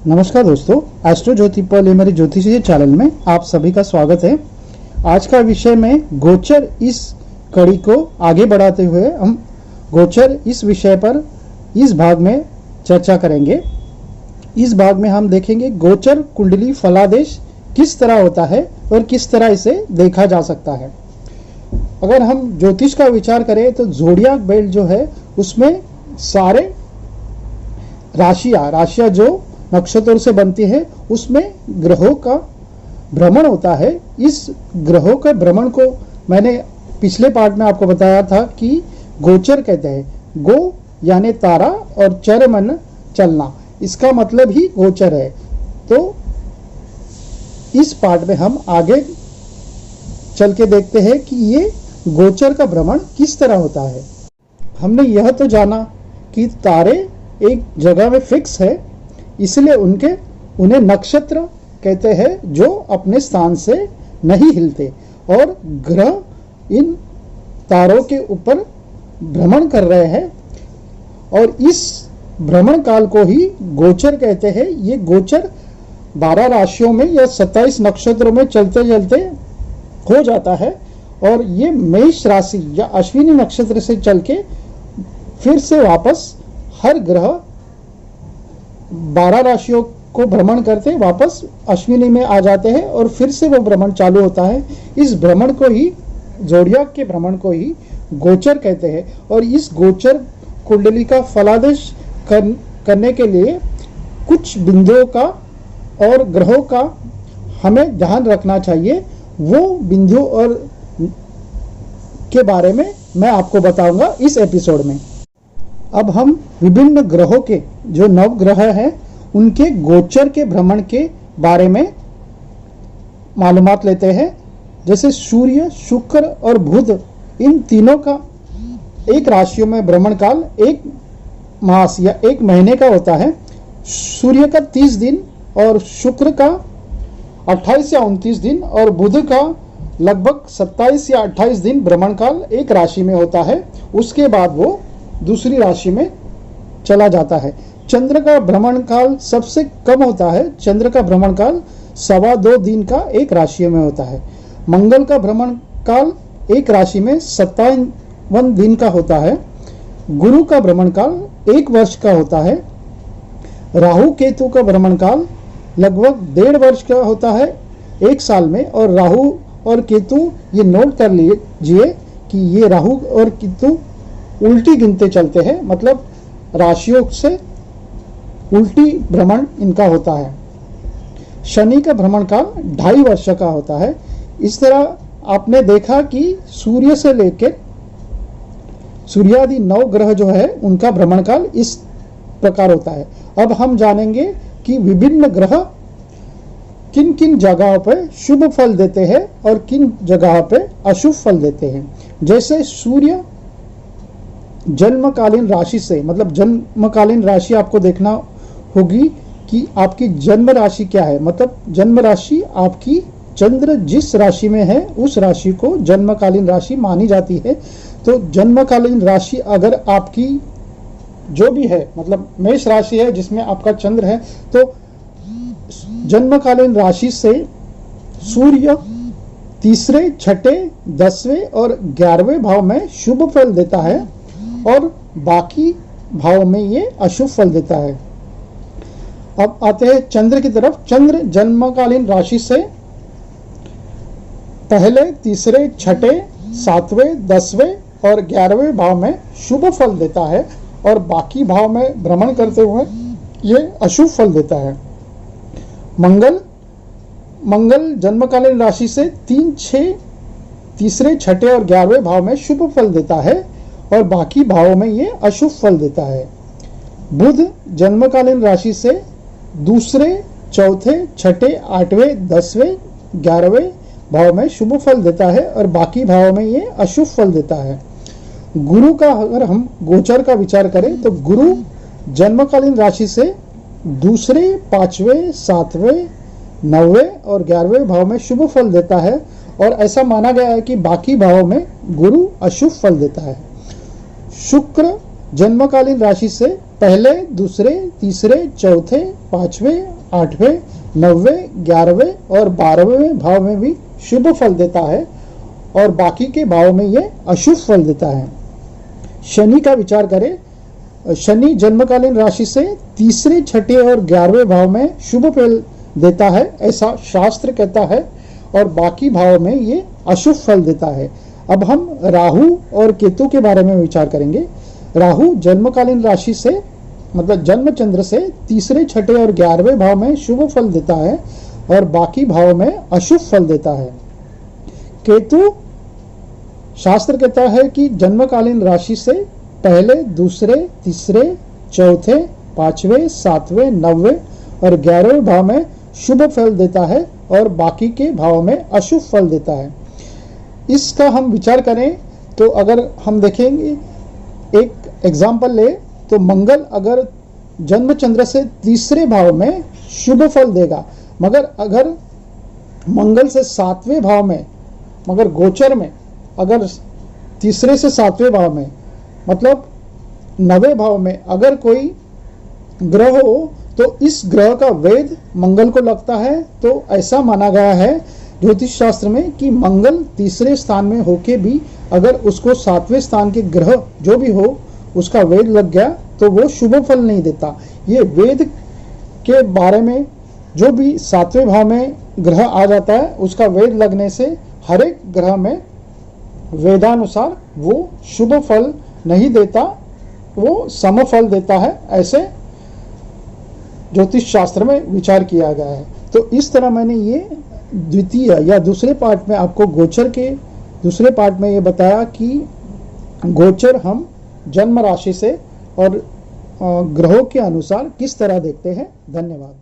नमस्कार दोस्तों, एस्ट्रो ज्योति पर मेरे ज्योतिषीय चैनल में आप सभी का स्वागत है। आज का विषय में गोचर इस कड़ी को आगे बढ़ाते हुए हम गोचर इस विषय पर इस भाग में चर्चा करेंगे। इस भाग में हम देखेंगे गोचर कुंडली फलादेश किस तरह होता है और किस तरह इसे देखा जा सकता है। अगर हम ज्योतिष का विचार करें तो ज़ोडियाक बेल्ट जो है उसमें सारे राशियां जो नक्षत्रों से बनती है उसमें ग्रहों का भ्रमण होता है। इस ग्रहों के भ्रमण को मैंने पिछले पार्ट में आपको बताया था कि गोचर कहते हैं। गो यानी तारा और चर मन चलना, इसका मतलब ही गोचर है। तो इस पार्ट में हम आगे चल के देखते हैं कि ये गोचर का भ्रमण किस तरह होता है। हमने यह तो जाना कि तारे एक जगह में फिक्स है, इसलिए उन्हें नक्षत्र कहते हैं जो अपने स्थान से नहीं हिलते, और ग्रह इन तारों के ऊपर भ्रमण कर रहे हैं और इस भ्रमण काल को ही गोचर कहते हैं। ये गोचर 12 राशियों में या 27 नक्षत्रों में चलते चलते हो जाता है और ये मेष राशि या अश्विनी नक्षत्र से चल के फिर से वापस हर ग्रह 12 राशियों को भ्रमण करते वापस अश्विनी में आ जाते हैं और फिर से वो भ्रमण चालू होता है। इस भ्रमण को ही, ज़ोडियाक के भ्रमण को ही गोचर कहते हैं। और इस गोचर कुंडली का फलादेश करने के लिए कुछ बिंदुओं का और ग्रहों का हमें ध्यान रखना चाहिए। वो बिंदु और के बारे में मैं आपको बताऊंगा इस एपिसोड में। अब हम विभिन्न ग्रहों के जो नवग्रह हैं उनके गोचर के भ्रमण के बारे में मालूमात लेते हैं। जैसे सूर्य, शुक्र और बुध, इन तीनों का एक राशियों में भ्रमण काल एक मास या एक महीने का होता है। सूर्य का 30 दिन और शुक्र का 28 या 29 दिन और बुध का लगभग 27 या 28 दिन भ्रमण काल एक राशि में होता है। उसके बाद वो दूसरी राशि में चला जाता है। चंद्र का भ्रमण काल सबसे कम होता है। चंद्र का भ्रमण काल 2.25 दिन का एक राशि में होता है। मंगल का भ्रमण काल एक राशि में 57 दिन का होता है। गुरु का भ्रमण काल 1 वर्ष का होता है। राहु केतु का भ्रमण काल लगभग 1.5 वर्ष का होता है, 1 साल में। और राहु और केतु, ये नोट कर लीजिए कि ये राहु और केतु उल्टी गिनते चलते हैं, मतलब राशियों से उल्टी भ्रमण इनका होता है। शनि का भ्रमण काल 2.5 वर्ष का होता है। इस तरह आपने देखा कि सूर्य से लेकर सूर्यादि 9 ग्रह जो है उनका भ्रमण काल इस प्रकार होता है। अब हम जानेंगे कि विभिन्न ग्रह किन किन जगहों पर शुभ फल देते हैं और किन जगहों पर अशुभ फल देते हैं। जैसे सूर्य जन्मकालीन राशि से, मतलब जन्मकालीन राशि आपको देखना होगी कि आपकी जन्म राशि क्या है। मतलब जन्म राशि आपकी, चंद्र जिस राशि में है उस राशि को जन्मकालीन राशि मानी जाती है। तो जन्मकालीन राशि अगर आपकी जो भी है, मतलब मेष राशि है जिसमें आपका चंद्र है, तो जन्मकालीन राशि से सूर्य 3, 6, 10वें और 11वें भाव में शुभ फल देता है और बाकी भाव में ये अशुभ फल देता है। अब आते हैं चंद्र की तरफ। चंद्र जन्मकालीन राशि से पहले, 3, 6, 7वें, 10वें और 11वें भाव में शुभ फल देता है और बाकी भाव में भ्रमण करते हुए ये अशुभ फल देता है। मंगल जन्मकालीन राशि से 3, 6 और 11वें भाव में शुभ फल देता है और बाकी भावों में ये अशुभ फल देता है। बुध जन्मकालीन राशि से 2, 4, 6, 8वें, 10वें, 11वें भाव में शुभ फल देता है और बाकी भावों में ये अशुभ फल देता है। गुरु का अगर हम गोचर का विचार करें तो गुरु जन्मकालीन राशि से 2, 5वें, 7वें, 9वें और 11वें भाव में शुभ फल देता है और ऐसा माना गया है कि बाकी भावों में गुरु अशुभ फल देता है। शुक्र जन्मकालीन राशि से पहले, दूसरे, तीसरे, चौथे, पांचवें 8वें, 9वें, 11वें और 12वें भाव में भी शुभ फल देता है और बाकी के भाव में ये अशुभ फल देता है। शनि का विचार करें, शनि जन्मकालीन राशि से तीसरे, छठे और 11वें भाव में शुभ फल देता है, ऐसा शास्त्र कहता है, और बाकी भाव में ये अशुभ फल देता है। अब हम राहु और केतु के बारे में विचार करेंगे। राहु जन्मकालीन राशि से मतलब जन्म चंद्र से तीसरे, छठे और 11वें भाव में शुभ फल देता है और बाकी भाव में अशुभ फल देता है। केतु शास्त्र कहता है कि जन्मकालीन राशि से पहले, दूसरे, तीसरे, चौथे, 5वें, 7वें, 9वें और 11वें भाव में शुभ फल देता है और बाकी के भाव में अशुभ फल देता है। इसका हम विचार करें तो अगर हम देखेंगे, एक एग्जाम्पल ले तो मंगल अगर जन्म चंद्र से तीसरे भाव में शुभ फल देगा, मगर अगर मंगल से 7वें भाव में, मगर गोचर में अगर तीसरे से 7वें भाव में मतलब 9वें भाव में अगर कोई ग्रह हो तो इस ग्रह का वेद मंगल को लगता है। तो ऐसा माना गया है ज्योतिष शास्त्र में कि मंगल तीसरे स्थान में होके भी अगर उसको 7वें स्थान के ग्रह जो भी हो उसका वेद लग गया तो वो शुभ फल नहीं देता। ये वेद के बारे में जो भी 7वें भाव में ग्रह आ जाता है उसका वेद लगने से हर एक ग्रह में वेदानुसार वो शुभ फल नहीं देता, वो समफल देता है, ऐसे ज्योतिष शास्त्र में विचार किया गया है। तो इस तरह मैंने ये द्वितीय या दूसरे पार्ट में आपको गोचर के दूसरे पार्ट में ये बताया कि गोचर हम जन्म राशि से और ग्रहों के अनुसार किस तरह देखते हैं। धन्यवाद।